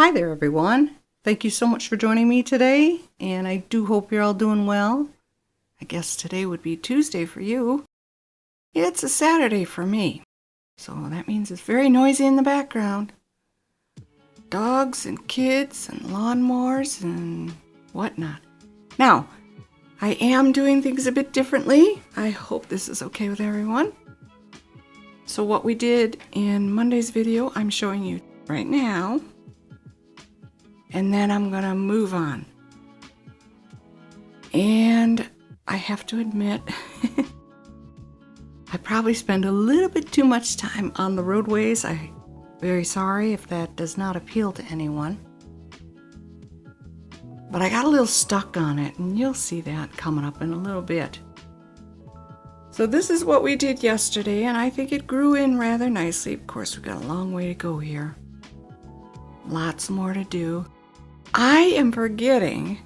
Hi there, everyone. Thank you so much for joining me today, and I do hope you're all doing well. I guess today would be Tuesday for you. It's a Saturday for me, so that means it's very noisy in the background. Dogs and kids and lawnmowers and whatnot. Now, I am doing things a bit differently. I hope this is okay with everyone. So what we did in Monday's video, I'm showing you right now. And then I'm going to move on. And I have to admit, I probably spend a little bit too much time on the roadways. I'm very sorry if that does not appeal to anyone. But I got a little stuck on it, and you'll see that coming up in a little bit. So this is what we did yesterday, and I think it grew in rather nicely. Of course, we've got a long way to go here. Lots more to do. I am forgetting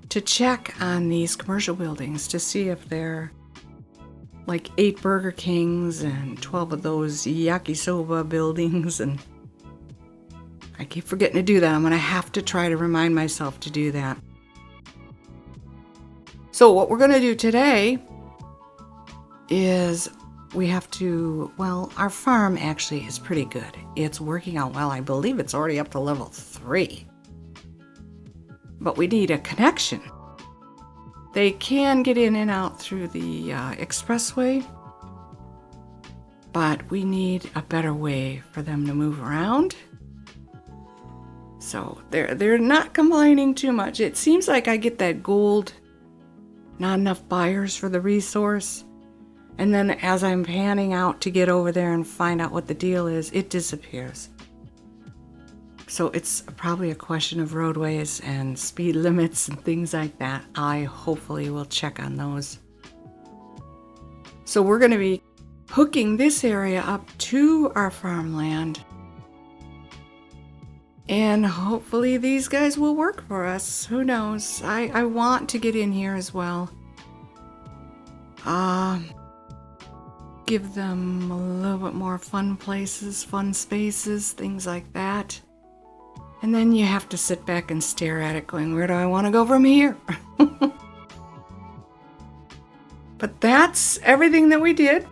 to check on these commercial buildings to see if they're like 8 Burger Kings and 12 of those yakisoba buildings, and I keep forgetting to do that. I'm going to have to try to remind myself to do that. So what we're going to do today is we have to, well, our farm actually is pretty good. It's working out well. I believe it's already up to level 3. But we need a connection. They can get in and out through the expressway, but we need a better way for them to move around. So they're not complaining too much. It seems like I get that gold, not enough buyers for the resource. And then as I'm panning out to get over there and find out what the deal is, it disappears. So it's probably a question of roadways and speed limits and things like that. I hopefully will check on those. So we're going to be hooking this area up to our farmland. And hopefully these guys will work for us. Who knows? I want to get in here as well. Give them a little bit more fun places, fun spaces, things like that. And then you have to sit back and stare at it going, where do I want to go from here? But that's everything that we did.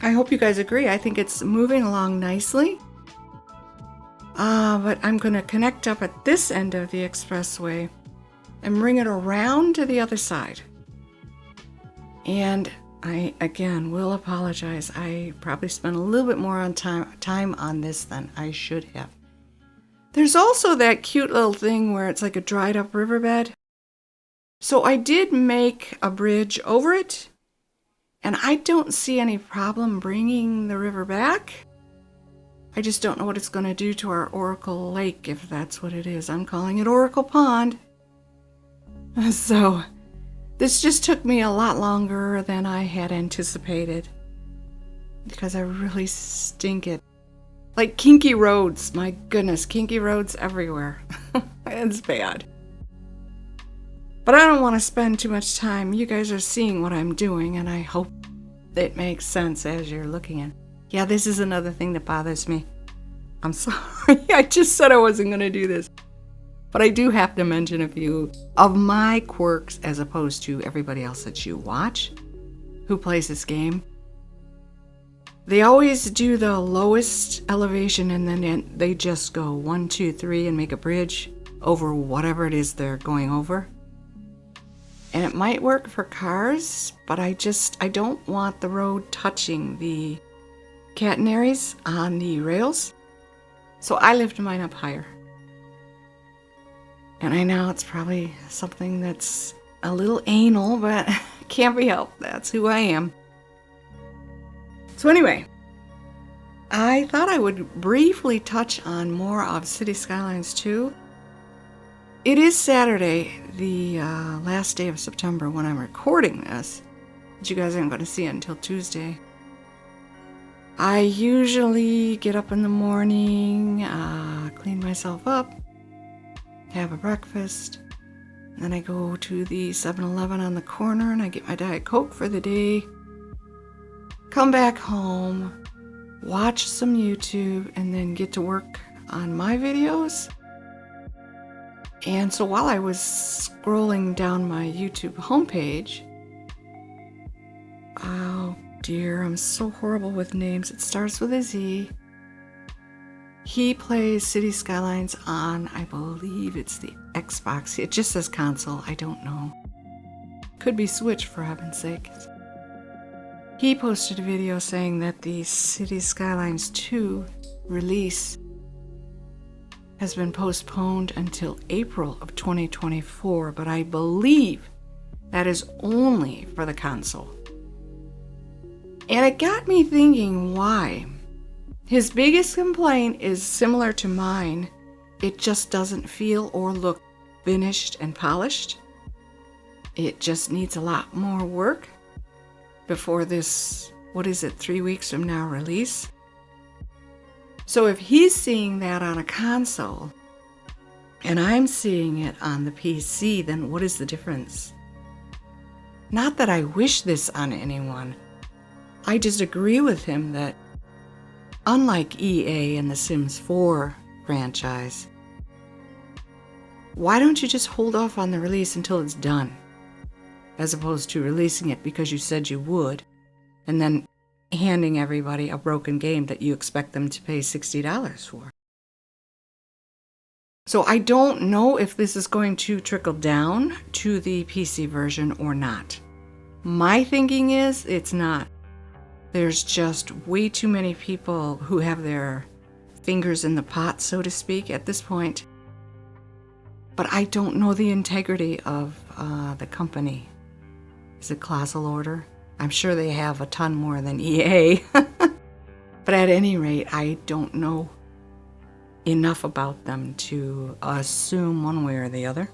I hope you guys agree. I think it's moving along nicely. But I'm going to connect up at this end of the expressway and bring it around to the other side. And I, again, will apologize. I probably spent a little bit more time on this than I should have. There's also that cute little thing where it's like a dried up riverbed. So I did make a bridge over it, and I don't see any problem bringing the river back. I just don't know what it's going to do to our Oracle Lake, if that's what it is. I'm calling it Oracle Pond. So this just took me a lot longer than I had anticipated, because I really stink it. Like kinky roads, my goodness, kinky roads everywhere. It's bad. But I don't want to spend too much time. You guys are seeing what I'm doing, and I hope it makes sense as you're looking at it. Yeah, this is another thing that bothers me. I'm sorry, I just said I wasn't going to do this. But I do have to mention a few of my quirks as opposed to everybody else that you watch who plays this game. They always do the lowest elevation, and then they just go 1, 2, 3 and make a bridge over whatever it is they're going over. And it might work for cars, but I don't want the road touching the catenaries on the rails. So I lift mine up higher. And I know it's probably something that's a little anal, but can't be helped. That's who I am. So anyway, I thought I would briefly touch on more of City Skylines 2. It is Saturday, the last day of September when I'm recording this, but you guys aren't going to see it until Tuesday. I usually get up in the morning, clean myself up, have a breakfast, then I go to the 7-Eleven on the corner and I get my Diet Coke for the day. Come back home, watch some YouTube, and then get to work on my videos. And so while I was scrolling down my YouTube homepage, oh dear, I'm so horrible with names. It starts with a Z. He plays City Skylines on, I believe it's the Xbox. It just says console, I don't know. Could be Switch, for heaven's sake. He posted a video saying that the City Skylines 2 release has been postponed until April of 2024, but I believe that is only for the console. And it got me thinking, why? His biggest complaint is similar to mine. It just doesn't feel or look finished and polished. It just needs a lot more work before this, 3 weeks from now release. So if he's seeing that on a console and I'm seeing it on the PC, then what is the difference? Not that I wish this on anyone. I just agree with him that unlike EA and the Sims 4 franchise, why don't you just hold off on the release until it's done? As opposed to releasing it because you said you would, and then handing everybody a broken game that you expect them to pay $60 for. So I don't know if this is going to trickle down to the PC version or not. My thinking is it's not. There's just way too many people who have their fingers in the pot, so to speak, at this point. But I don't know the integrity of the company. Is it Colossal Order? I'm sure they have a ton more than EA. But at any rate, I don't know enough about them to assume one way or the other.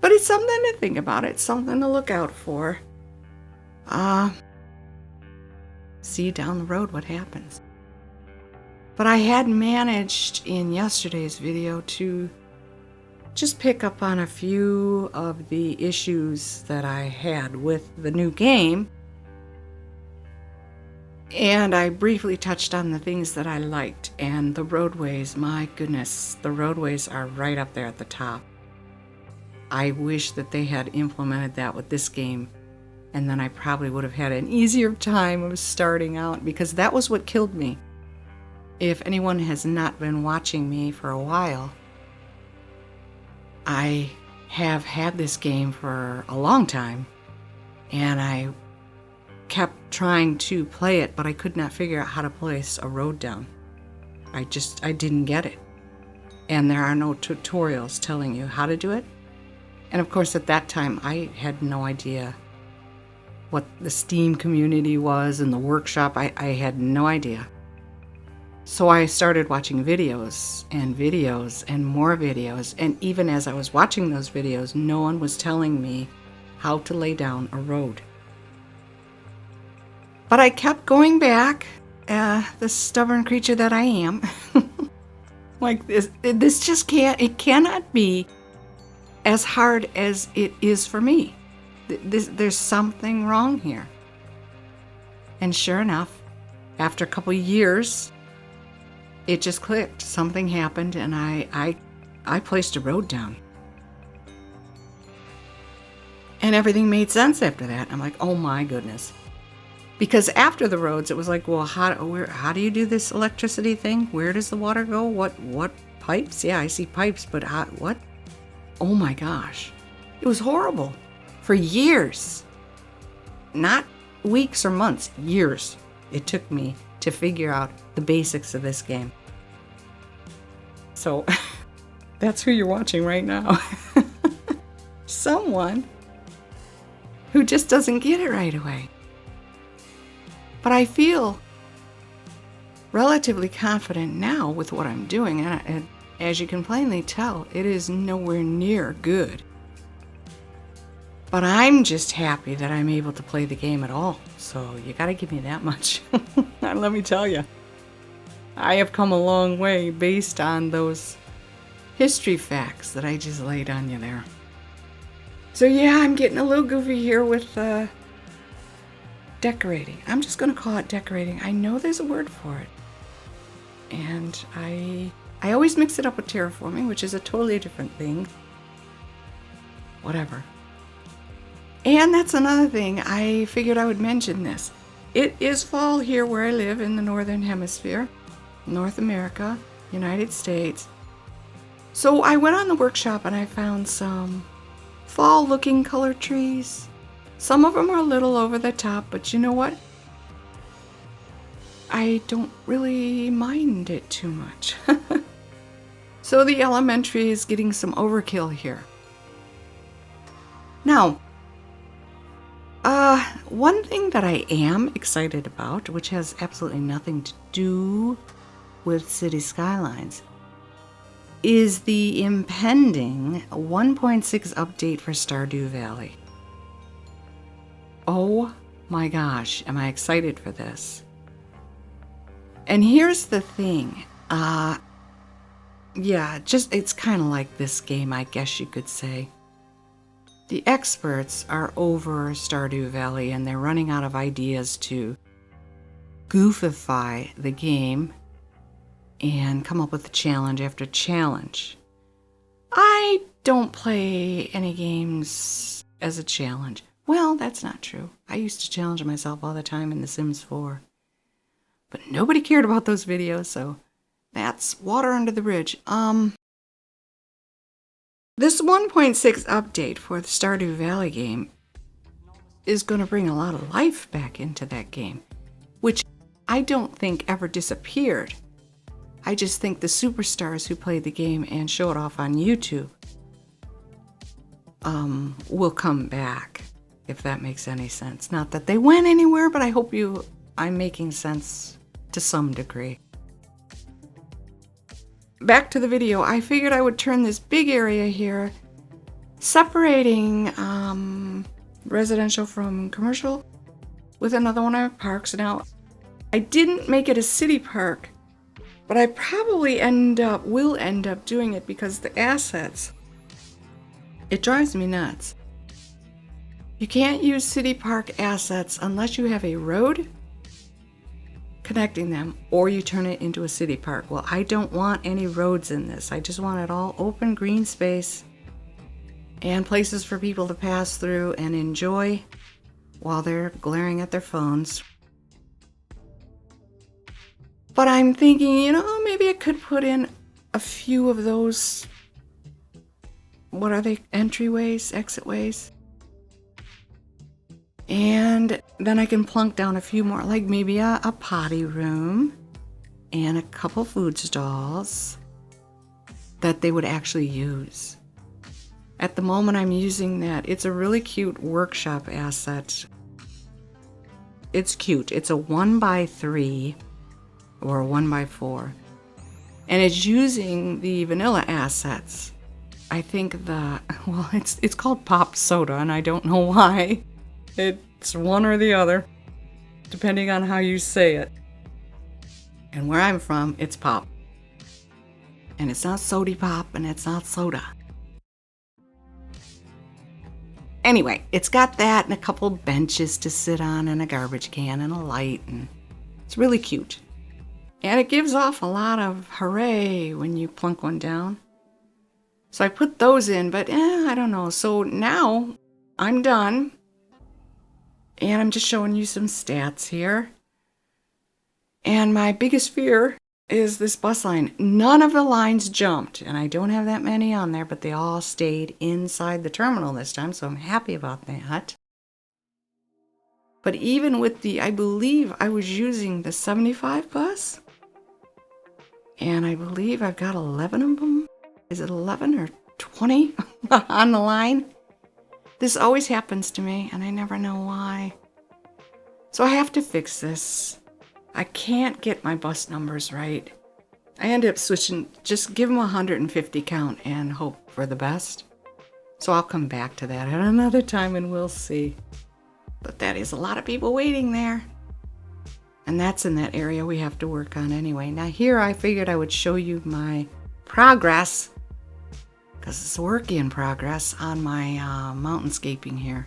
But it's something to think about. It's something to look out for. See down the road what happens. But I had managed in yesterday's video to just pick up on a few of the issues that I had with the new game. And I briefly touched on the things that I liked. And the roadways, my goodness, the roadways are right up there at the top. I wish that they had implemented that with this game. And then I probably would have had an easier time of starting out, because that was what killed me. If anyone has not been watching me for a while, I have had this game for a long time, and I kept trying to play it, but I could not figure out how to place a road down. I didn't get it. And there are no tutorials telling you how to do it. And of course, at that time, I had no idea what the Steam community was and the workshop. I had no idea. So I started watching videos and more videos. And even as I was watching those videos, no one was telling me how to lay down a road. But I kept going back, the stubborn creature that I am. Like this just it cannot be as hard as it is for me. There's something wrong here. And sure enough, after a couple of years, it just clicked. Something happened, and I placed a road down. And everything made sense after that. I'm like, oh my goodness. Because after the roads, it was like, well, how do you do this electricity thing? Where does the water go? What pipes? Yeah, I see pipes, but what? Oh my gosh. It was horrible. For years. Not weeks or months, years. It took me to figure out the basics of this game. So, that's who you're watching right now. Someone who just doesn't get it right away. But I feel relatively confident now with what I'm doing, and as you can plainly tell, it is nowhere near good. But I'm just happy that I'm able to play the game at all. So you gotta give me that much. And let me tell you, I have come a long way based on those history facts that I just laid on you there. So yeah, I'm getting a little goofy here with decorating. I'm just gonna call it decorating. I know there's a word for it. And I I always mix it up with terraforming, which is a totally different thing. Whatever. And that's another thing. I figured I would mention this. It is fall here where I live in the Northern Hemisphere, North America, United States. So I went on the workshop and I found some fall-looking color trees. Some of them are a little over the top, but you know what? I don't really mind it too much. So the elementary is getting some overkill here. Now, one thing that I am excited about, which has absolutely nothing to do with City Skylines, is the impending 1.6 update for Stardew Valley. Oh my gosh, am I excited for this. And here's the thing. It's kind of like this game, I guess you could say. The experts are over Stardew Valley and they're running out of ideas to goofify the game and come up with challenge after challenge. I don't play any games as a challenge. Well, that's not true. I used to challenge myself all the time in The Sims 4. But nobody cared about those videos, so that's water under the bridge. This 1.6 update for the Stardew Valley game is going to bring a lot of life back into that game, which I don't think ever disappeared. I just think the superstars who played the game and show it off on YouTube will come back, if that makes any sense. Not that they went anywhere, but I hope I'm making sense to some degree. Back to the video, I figured I would turn this big area here, separating residential from commercial, with another one of my parks. Now, I didn't make it a city park, but I probably will end up doing it because the assets, it drives me nuts. You can't use city park assets unless you have a road connecting them, or you turn it into a city park. Well, I don't want any roads in this. I just want it all open green space and places for people to pass through and enjoy while they're glaring at their phones. But I'm thinking, maybe I could put in a few of those, what are they, entryways, exitways? And then I can plunk down a few more, like maybe a potty room and a couple food stalls that they would actually use. At the moment I'm using that. It's a really cute workshop asset. It's cute. It's a 1x3 or a 1x4. And it's using the vanilla assets. I think it's called pop soda, and I don't know why. It's one or the other, depending on how you say it. And where I'm from, it's pop. And it's not sody pop, and it's not soda. Anyway, it's got that and a couple benches to sit on and a garbage can and a light, and it's really cute. And it gives off a lot of hooray when you plunk one down. So I put those in, but I don't know. So now I'm done. And I'm just showing you some stats here. And my biggest fear is this bus line. None of the lines jumped, and I don't have that many on there, but they all stayed inside the terminal this time, so I'm happy about that. But even with I believe I was using the 75 bus, and I believe I've got 11 of them. Is it 11 or 20 on the line? This always happens to me, and I never know why. So I have to fix this. I can't get my bus numbers right. I end up switching, just give them 150 count and hope for the best. So I'll come back to that at another time and we'll see. But that is a lot of people waiting there. And that's in that area we have to work on anyway. Now here I figured I would show you my progress, because it's a work in progress on my mountainscaping here.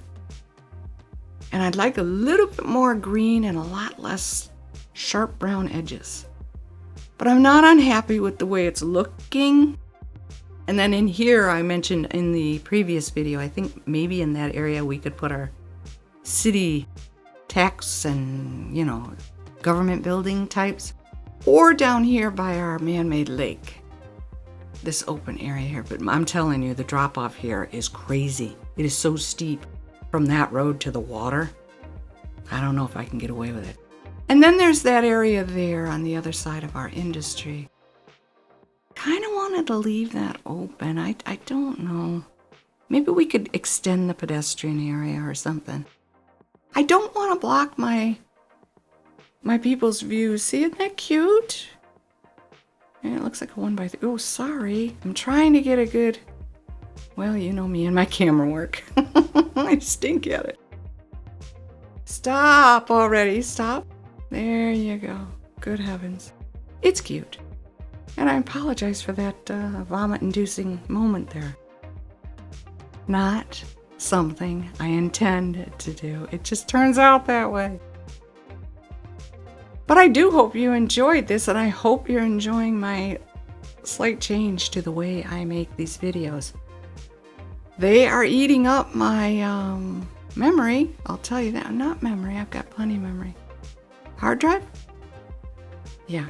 And I'd like a little bit more green and a lot less sharp brown edges. But I'm not unhappy with the way it's looking. And then in here, I mentioned in the previous video, I think maybe in that area we could put our city tax and, you know, government building types. Or down here by our man-made lake. This open area here. But I'm telling you, the drop-off here is crazy. It is so steep from that road to the water. I don't know if I can get away with it. And then there's that area there on the other side of our industry. Kind of wanted to leave that open. I don't know. Maybe we could extend the pedestrian area or something. I don't want to block my people's views. See, isn't that cute? And it looks like a 1x3. Oh, sorry. I'm trying to get a good... Well, you know me and my camera work. I stink at it. Stop already. Stop. There you go. Good heavens. It's cute. And I apologize for that vomit-inducing moment there. Not something I intended to do. It just turns out that way. But I do hope you enjoyed this, and I hope you're enjoying my slight change to the way I make these videos. They are eating up my memory. I'll tell you that. Not memory. I've got plenty of memory. Hard drive? Yeah.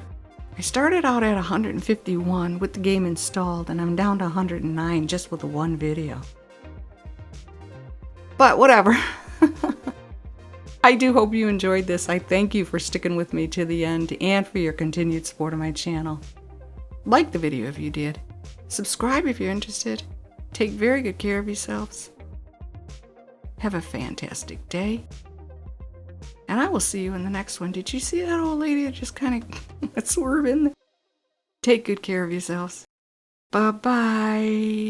I started out at 151 with the game installed, and I'm down to 109 just with the one video. But whatever. I do hope you enjoyed this. I thank you for sticking with me to the end and for your continued support of my channel. Like the video if you did. Subscribe if you're interested. Take very good care of yourselves. Have a fantastic day. And I will see you in the next one. Did you see that old lady that just kind of swerve in there? Take good care of yourselves. Bye-bye.